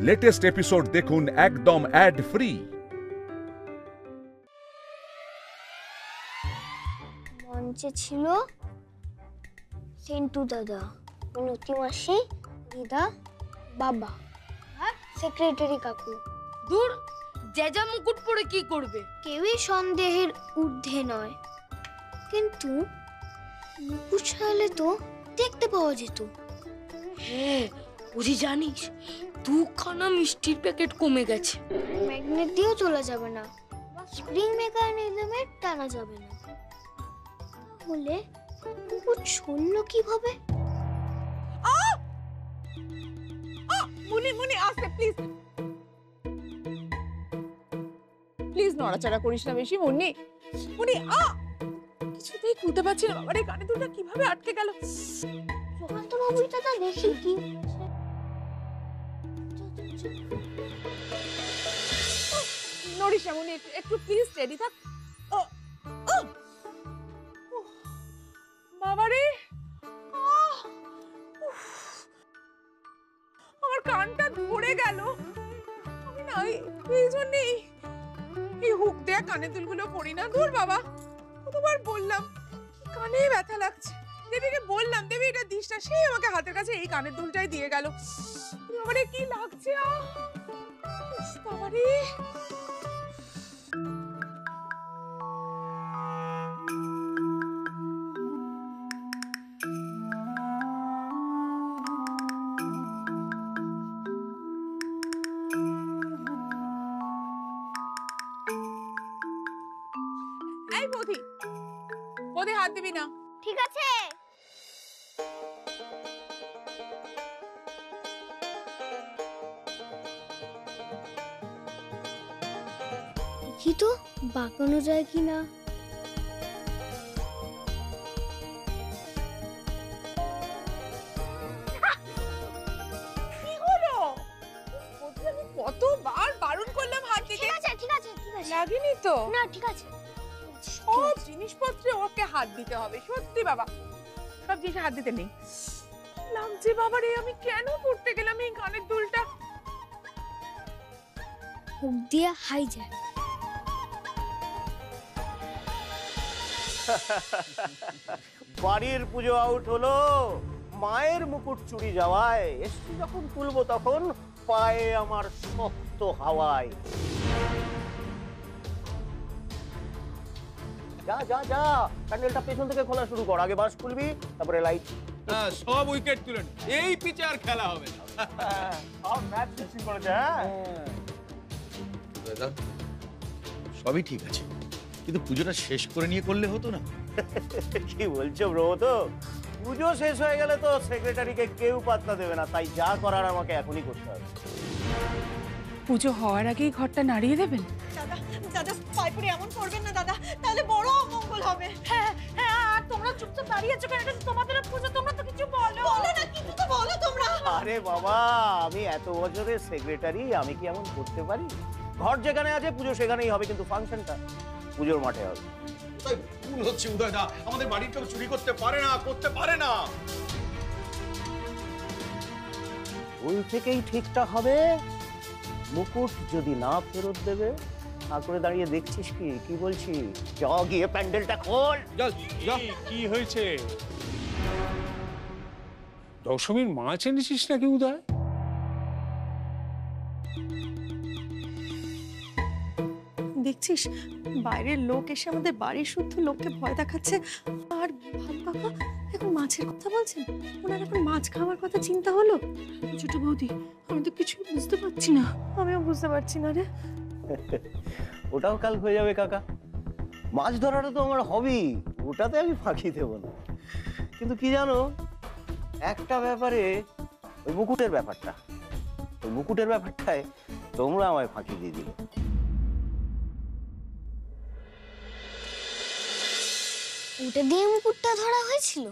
Latest episode দেখুন একদম add free. মঞ্চে ছিল সেন্টু দাদা, মিনতি মাসি, দিদা, বাবা আর সেক্রেটারি কাকু। দূর, জেজা মুকুট পরে কি করবে? কেউই সন্দেহের ঊর্ধ্বে নয়, কিন্তু মুকুট ছাড়লে তো দেখতে পাওয়া যেত। হ্যাঁ, বুঝি জানিস 2খানা মিষ্টির প্যাকেট কমে গেছে। ম্যাগনেট দিয়েও তোলা যাবে না, স্প্রিং মেকানিজমে টানা যাবে না। তাহলে মুকুট ছুঁড়ল কিভাবে? মুনি মুনি আস্তে, প্লিজ প্লিজ নড়াচড়া করিস না বেশি। মুনি মুনি কিছুতেই খুলতে পারছি না। বাবার এই কানে দুলটা কিভাবে আটকে গেল? সুকান্ত বাবুই দাদা দেখি কি নড়িস না মুনি, একটু প্লিজ স্টেডি থাক। বাবারে, আমার কানটা ধরে গেল। আমি না এই জন্যই এই হুক দেয়া কানে দুলগুলো পরি না। দূর বাবা, কতবার বললাম কানে ব্যথা লাগছে। দেবীকে বললাম দেবী এটা দিস না, সে আমাকে হাতের কাছে এই কানের দুলটাই দিয়ে গেল। বাবারে কি লাগছে! বাবারে বৌদি, বৌদি হাত দিবি না। ঠিক আছে। দেখি তো বাঁকানো যায় কিনা। কি হলো? আমি কতবার বারণ করলাম হাত দিতে। ঠিক আছে ঠিক আছে ঠিক আছে, লাগেনি তো? না ঠিক আছে। সব জিনিসপত্রে ওকে হাত দিতে হবে, সত্যি বাবা সব জিনিসে হাত দিতে নেই। লাগছে বাবারে, আমি কেন পড়তে গেলাম এই কানের দুলটা? হুক দিয়ে হাইজ্যাক। বাড়ির পুজো আউট হলো, মায়ের মুকুট চুরি যাওয়ায় এসছি যখন তুলবো তখন পায়ে আমার শক্ত হাওয়ায়। যা যা যা, প্যান্ডেলটা পেছন থেকে খোলা শুরু কর। আগে বাস খুলবি, তারপরে লাইট। সব উইকেট তুলে নে, এই পিচে আর খেলা হবে না। সব ম্যাচ ফিক্সিং করেছে। দাদা সবই ঠিক আছে, কিন্তু পুজোটা শেষ করে নিয়ে করলে হতো না? কি বলছো ব্রো? তো পুজো শেষ হয়ে গেলে তো সেক্রেটারিকে কেউ পাত্তা দেবে না, তাই যা করার আমাকে এখনই করতে হবে। পুজো হওয়ার আগেই ঘরটা নাড়িয়ে দেবেন? দাদা দাদা পায়ে পড়ে এমন করবেন না দাদা, তাহলে বড় অমঙ্গল হবে। হ্যাঁ হ্যাঁ, আর তোমরা চুপচাপ দাঁড়িয়ে আছো কেন? এটা তো তোমাদের পুজো, তোমরা তো কিছু বলো। বলো না, কিছু তো বলো তোমরা। আরে বাবা, আমি এত বছরের সেক্রেটারি, আমি কি এমন করতে পারি? ঘর যেখানে আছে পুজো সেখানেই হবে, কিন্তু ফাংশনটা পুজোর মাঠে হবে। তাই ভুল হচ্ছে উদয় দা, আমাদের বাড়ির কেউ চুরি করতে পারে না, করতে পারে না। ভুল থেকেই ঠিকটা হবে। মুকুট যদি না ফেরত দেবে, করে দাঁড়িয়ে দেখছিস কি? কি বলছি, চ গিয়ে প্যান্ডেলটা খোল। কি হয়েছে? দশমীর মাছ এনেছিস নাকি উদয়? দেখছিস বাইরের লোক এসে আমাদের বাড়ির শুদ্ধ লোককে ভয় দেখাচ্ছে। আর ভাত কাকা এখন মাছের কথা বলছেন, ওনার এখন মাছ খাওয়ার কথা চিন্তা হলো। ছোট বৌদি, আমি তো কিছু বুঝতে পারছি না। আমিও বুঝতে পারছি না রে। ওটাও কাল হয়ে যাবে কাকা। মাছ ধরাটা তো আমার হবি, ওটাতে আমি ফাঁকি দেব না। কিন্তু কি জানো, একটা ব্যাপারে, ওই মুকুটের ব্যাপারটায় তোমরা আমায় ফাঁকি দিয়ে দিলে। ওটা দিয়ে মুকুটটা ধরা হয়েছিল।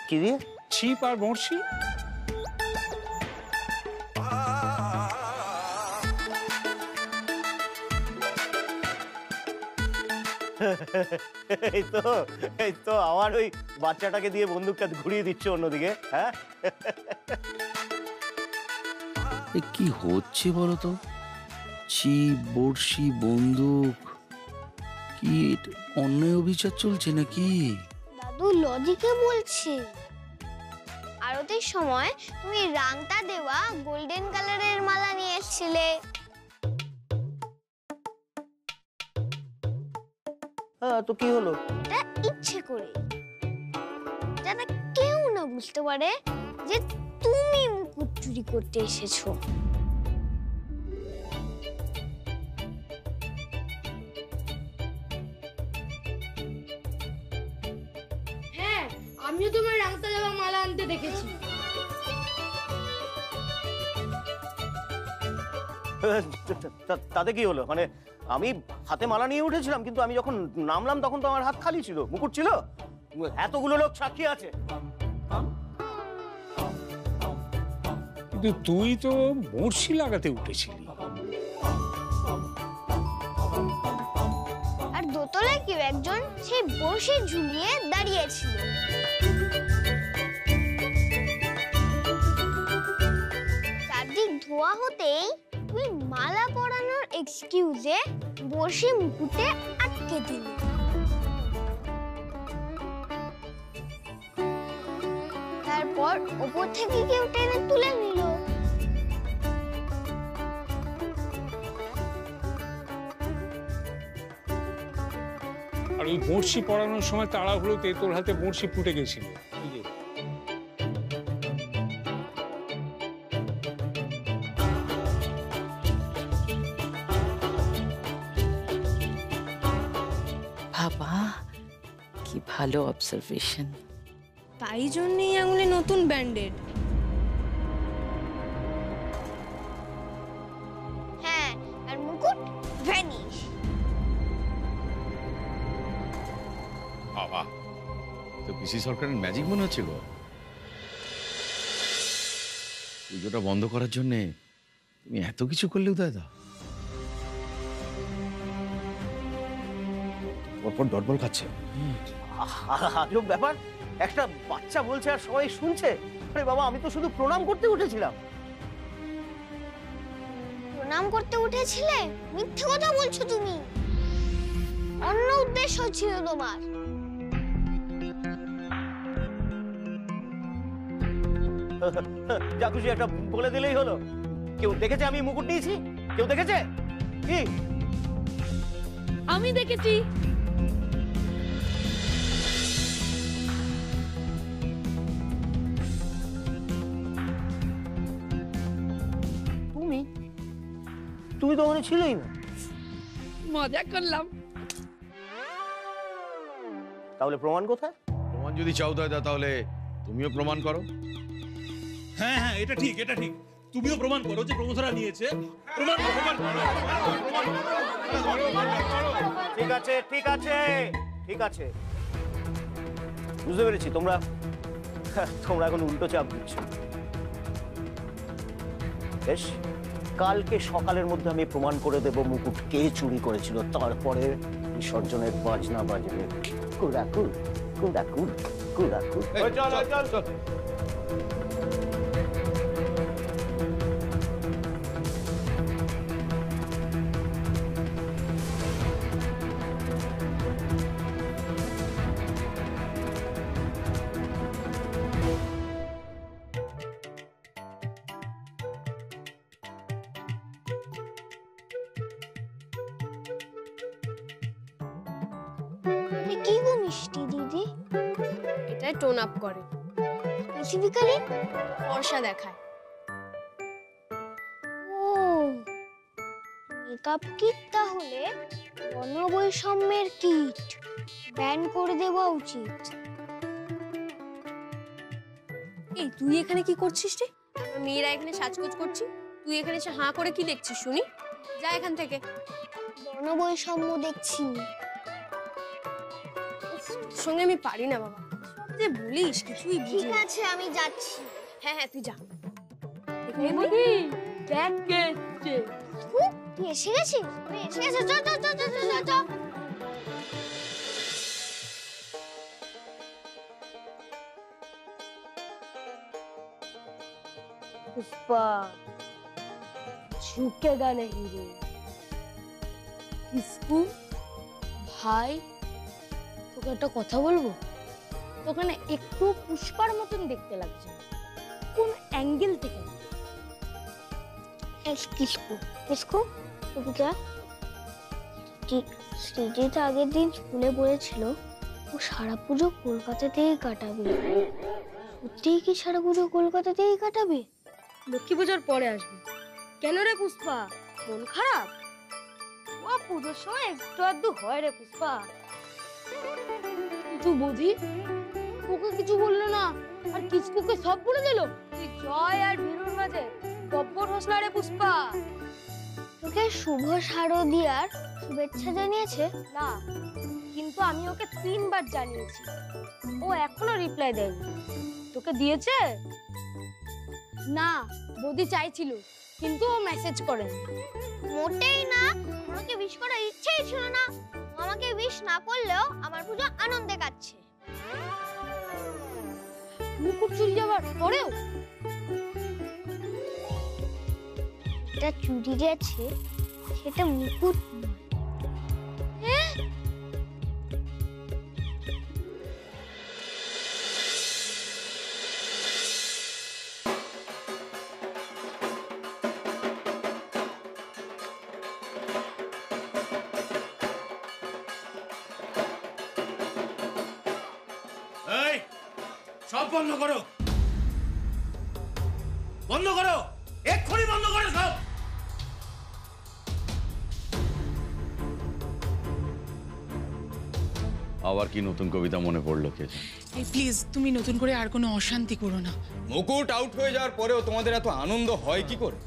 কি দিয়ে? ছিপ আর বড়শি। এই তো আমার ওই বাচ্চাটাকে দিয়ে বন্দুকটা ঘুরিয়ে দিচ্ছে অন্যদিকে। হ্যাঁ, কি হচ্ছে বলো তো? ছিপ, বড়শি, বন্দুক, কি অন্যায় অবিচার চলছে নাকি? দাদু লজিকে বলছে। আরতির সময় তুমি রাংতা দেওয়া গোল্ডেন কালারের মালা নিয়ে এসেছিলে। হ্যাঁ, তো কি হলো? এটা ইচ্ছে করে, যাতে কেউ না বুঝতে পারে যে তুমি মুকুট চুরি করতে এসেছো। হ্যাঁ, আমিও তোমার রাংতা দেওয়া মালা আনতে দেখেছি। তাতে কি হলো? মানে আমি হাতে মালা নিয়ে উঠেছিলাম, কিন্তু আমি যখন নামলাম তখন তো আমার হাত খালি ছিল, মুকুট ছিল। এতগুলো লোক সাক্ষী আছে। কিন্তু তুই তো বড়শি লাগাতে উঠেছিলি। আর দোতলায় কেউ একজন সেই বসে ঝুলিয়ে দাঁড়িয়েছিল। চারদিক ধোয়া হতেই তুমি মালা পরানোর এক্সকিউজে বসে মুকুটে আটকে দিলে। তারপর ওপর থেকে কেউ টেনে তুলে নিল। আর ওই বড়শি পড়ানোর সময় তাড়াহুড়োতে তোর হাতে বড়শি ফুটে গেছিল। এই যে। বাবা, কি ভালো অবজারভেশন। তাই জন্যই আঙুলে নতুন ব্যান্ডেড। হ্যাঁ, আর মুকুট ভ্যানিশ। বাবা, তো পিসি সরকারের ম্যাজিক মনে হচ্ছে গো। পুজোটা বন্ধ করার জন্য তুমি এত কিছু করলে উদয়দা। ওপর ডটবল খাচ্ছে। আজব ব্যাপার, একটা বাচ্চা বলছে আর সবাই শুনছে। আরে বাবা, আমি তো শুধু প্রণাম করতে উঠেছিলাম। প্রণাম করতে উঠেছিলে? মিথ্যে কথা বলছো তুমি। অন্য উদ্দেশ্য ছিল তোমার। যা খুশি একটা বলে দিলেই হলো। কেউ দেখেছে আমি মুকুট নিয়েছি? কেউ দেখেছে? কি? আমি দেখেছি। তুমি তুমি তো ওখানে ছিলই না। মজা করলাম। তাহলে প্রমাণ কোথায়? প্রমাণ যদি চাও উদয়দা, তাহলে তুমিও প্রমাণ করো। হ্যাঁ হ্যাঁ, এটা ঠিক, এটা ঠিক। তুমিও প্রমাণ করো যে প্রমোদরা নিয়েছে। প্রমাণ করো, প্রমাণ করো। ঠিক আছে, ঠিক আছে, ঠিক আছে, বুঝতে পেরেছি। তোমরা এখন উল্টো চাপ দিচ্ছ। বেশ, কালকে সকালের মধ্যে আমি প্রমাণ করে দেব মুকুট কে চুরি করেছিল। তারপরে বিসর্জনের বাজনা বাজবে। কুড়াকুড় কুড়াকুড় কুড়াকুড়। চল চল চল। কি গো মিষ্টি দিদি? এটাই টোন আপ করে, স্পেসিফিক্যালি ফর্সা দেখায়। ও, মেকআপ কিট তাহলে বর্ণবৈষম্যের কিট। ব্যান করে দেওয়া উচিত। এই তুই এখানে কি করছিস রে? আমরা মেয়েরা এখানে সাজগোজ করছি, তুই এখানে এসে হাঁ করে কি দেখছিস শুনি? যা এখান থেকে। বর্ণবৈষম্য দেখছি। সঙ্গে আমি পারি না বাবা, সব যে বলিস কিছুই বুঝি ঠিক না। আছে, আমি যাচ্ছি। হ্যাঁ হ্যাঁ, তুই যা। তুই এসে গেছিস? আমি এসে গেছি। চ চ চ চ চ চ। पुष्पा झुकेगा नहीं रे। किसको ভাই তোকে একটা কথা বলবো, তোকে না একটু পুষ্পার মতন দেখতে লাগছে, কোন অ্যাঙ্গেল থেকে। किसको किसको तुम क्या শ্রীজিৎ আগের দিন স্কুলে বলেছিল ও সারা পুজো কলকাতাতেই কাটাবে। সত্যিই কি সারা পুজো কলকাতাতেই কাটাবে? লক্ষ্মী পুজোর পরে আসবে। কেন রে পুষ্পা, মন খারাপ? ও পুজোর সময় একটু আধটু হয় রে পুষ্পা। তুই বুঝি ওকে কিছু বললো না আর কিসকুকে সব বলে দিল। তুই জয় আর বীরুর মাঝে গব্বর হোস না রে পুষ্পা। তোকে শুভ শারদিয়ার শুভেচ্ছা জানিয়েছে? না, কিন্তু আমি ওকে 3 বার জানিয়েছি, ও এখনো রিপ্লাই দেয়নি। তোকে দিয়েছে? না, বৌদি চাইছিল কিন্তু ও মেসেজ করেনি। মোটেই না, আমাকে উইশ করার ইচ্ছেই ছিল না। আমাকে উইশ না করলেও আমার পুজো আনন্দে কাটছে। মুকুট চুরি যাবার পরেও এটা চুরি গেছে, সেটা মুকুট নয়। এই সব বন্ধ করো, বন্ধ করো, এক্ষুনি বন্ধ করো সব। আবার কি নতুন কবিতা মনে পড়লো কে জানে? এই প্লিজ তুমি নতুন করে আর কোনো অশান্তি করো না। মুকুট আউট হয়ে যাওয়ার পরেও তোমাদের এত আনন্দ হয় কি করে?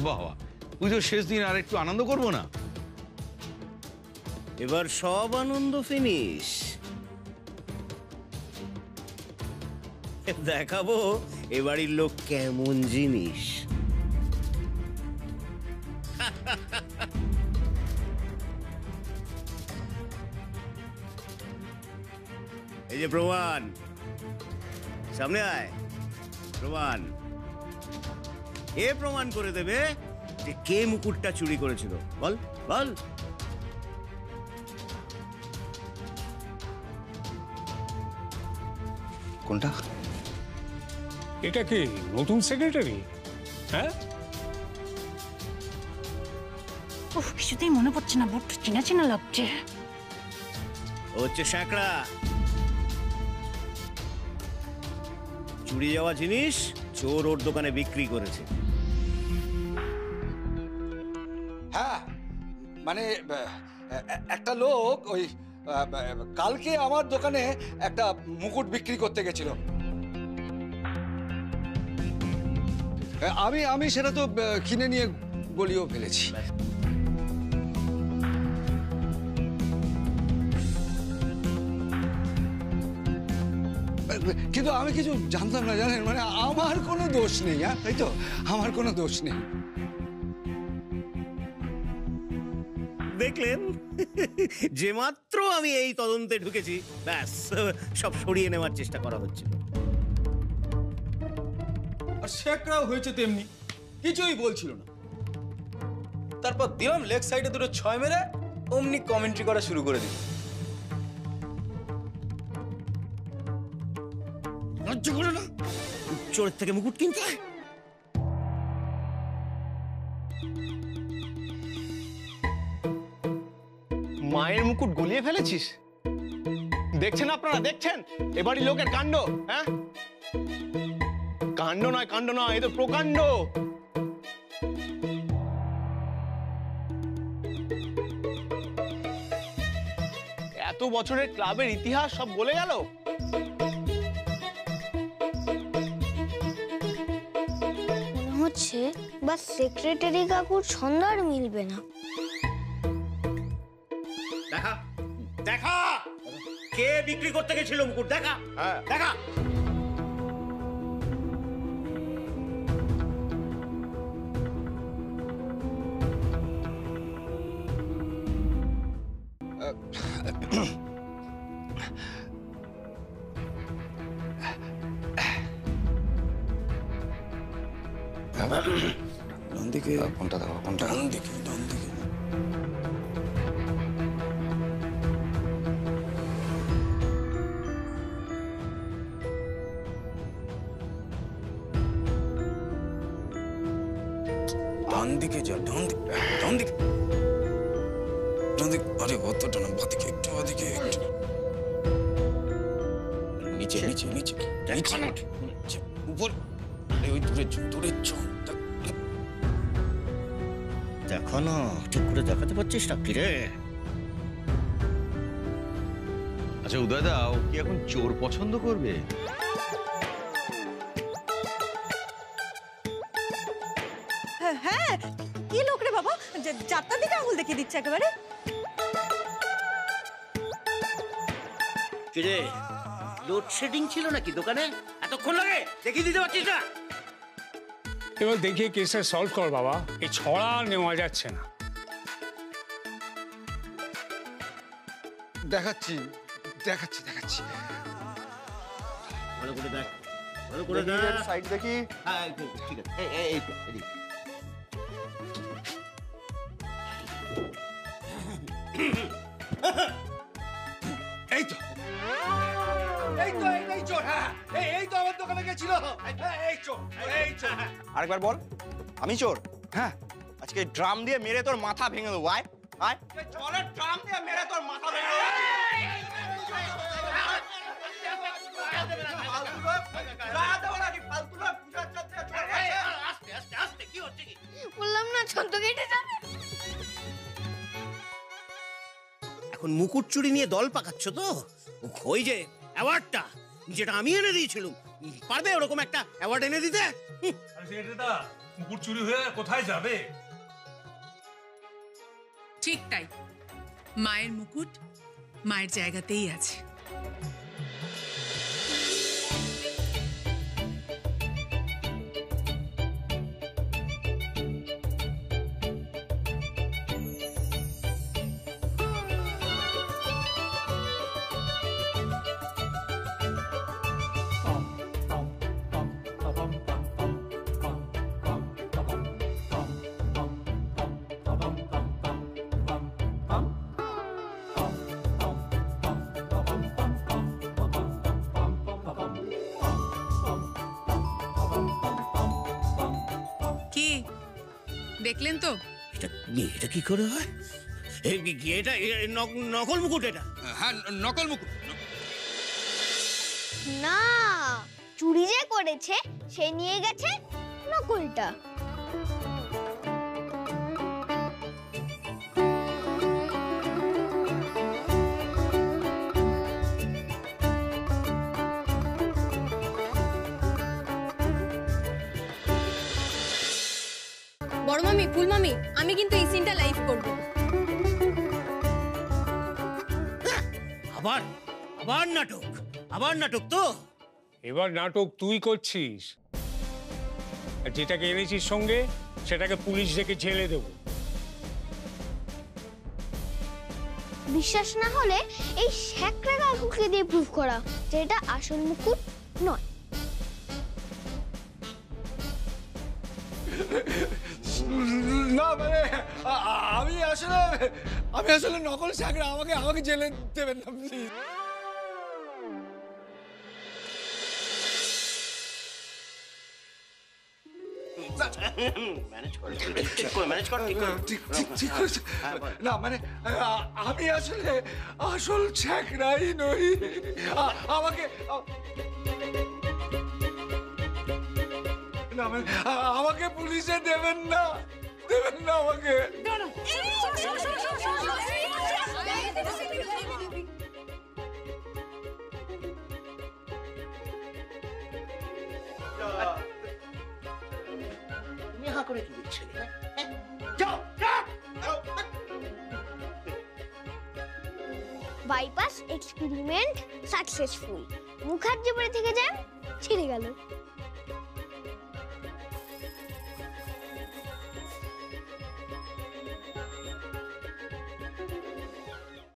বাবা, পুজোর শেষ দিন আর একটু আনন্দ করবো না? এবার সব আনন্দ ফিনিশ। দেখাবো এবাড়ির লোক কেমন জিনিস। এই যে প্রমাণ, সামনে আয়। প্রমাণ, এ প্রমাণ করে দেবে যে কে মুকুটটা চুরি করেছিল। বল বল। কোনটা? এটা কি নতুন সেক্রেটারি? হ্যাঁ, উফ, কিছুতেই মনে পড়ছে না, বড্ড চেনা চেনা লাগছে। ও হচ্ছে শ্যাকড়া। চুরি যাওয়া জিনিস চোর ওর দোকানে বিক্রি করেছে। হ্যাঁ, মানে একটা লোক ওই কালকে আমার দোকানে একটা মুকুট বিক্রি করতে গেছিল। আমি সেটা তো কিনে নিয়ে গলিয়েও ফেলেছি। কিন্তু আমি কিছু জানতাম না, জানেন, মানে আমার কোনো দোষ নেই। হ্যাঁ, তাই তো, আমার কোনো দোষ নেই। দেখলেন, যে মাত্র আমি এই তদন্তে ঢুকেছি, ব্যাস সব সরিয়ে নেওয়ার চেষ্টা করা হচ্ছিল। আর শেকরাও হয়েছে তেমনি, কিছুই বলছিল না। তারপর দিলাম লেগ সাইডে দুটো 6 মেরে অমনি কমেন্ট্রি করা শুরু করে দিল। লজ্জা করে না চোরের থেকে মুকুট কিনতে? মায়ের মুকুট গলিয়ে ফেলেছিস? দেখছেন আপনারা, দেখছেন এবারই লোকের কাণ্ড? হ্যাঁ, কাণ্ড নয়, এ তো প্রকাণ্ড। এত বছরের ক্লাবের ইতিহাস সব বলে গেল। মনে হচ্ছে বা সেক্রেটারি কাকুর ছন্দ আর মিলবে না। দেখা দেখা, কে বিক্রি করতে গেছিল মুকুট? দেখা দেখা। ডান দিকে কোনটা দেখো কোনটা? ডান দিকে ডান দিকে। ডান দিকে যা, ডান দিকে ডান দিকে ডান দিকে। আরে অতটা না, বাদিকে একটু, বাদিকে একটু। নিচে নিচে নিচে নিচে উপর। আরে ওই দূরে দূরে চল। দেখো না, ঠিক করে দেখাতে পারছিস না কি রে? আচ্ছা উদয়দা, ও কি এখন চোর পছন্দ করবে? হ্যাঁ, কি লোক রে বাবা, যাত্রার দিকে আঙুল দেখিয়ে দিচ্ছে একেবারে। কি রে, লোডশেডিং ছিল নাকি দোকানে? এতক্ষণ লাগে দেখিয়ে দিতে পারছিস না? এবার দেখিয়ে কেসটা সলভ কর বাবা, এই ছড়া নেওয়া যাচ্ছে না। দেখাচ্ছি দেখাচ্ছি দেখাচ্ছি। ভালো করে দেখ, ভালো করে দেখ। সাইড দেখি। হ্যাঁ ঠিক আছে, এই তো এদিকে। এই তো এই তো এই চোর। হ্যাঁ এই তো আমার দোকানে গেছিল। এই চোর, এই চোর। আরেকবার বল, আমি চোর? হ্যাঁ, আজকে ড্রাম দিয়ে মেরে তোর মাথা ভেঙে দেবো। আয় আয়, চলের ড্রাম দিয়ে মেরে তোর মাথা ভেঙে দেবো। বললাম না ছন্দ কেটে যাবে। এখন মুকুট চুরি নিয়ে দল পাকাচ্ছ তো? ওই যে অ্যাওয়ার্ডটা যেটা আমি এনে দিয়েছিলাম, পারবে ওরকম একটা অ্যাওয়ার্ড এনে দিতে? মুকুট চুরি হয়ে কোথায় যাবে? ঠিক তাই, মায়ের মুকুট মায়ের জায়গাতেই আছে। দেখলেন তো এটা কি করে হয়? এটা নকল মুকুট? এটা হ্যাঁ নকল মুকুট। না, চুরি যে করেছে সে নিয়ে গেছে নকলটা। বড় মামি, ফুল মামি, আমি কিন্তু এই সিনটা লাইভ করব। আবার আবার নাটক, আবার নাটক তো? এবার নাটক তুই করছিস, আর যেটাকে এনেছিস সঙ্গে সেটাকে পুলিশ ডেকে ঝেলে দেবো। বিশ্বাস না হলে এই শ্যাকরা কাকুকে দিয়ে প্রুফ করা যে এটা আসল মুকুট নয়। না মানে আমি আসলে নকল চাকরা। আমাকে জেলে দেবেন না প্লিজ। না মানে আমি আসলে আসল চাকরাই নই। আমাকে পুলিশে দেবেন না, আমাকে। তুমি হা করে কি দেখছিলে? Bypass experiment successful. মুখার্জি বাড়ি থেকে যান ছিঁড়ে গেল।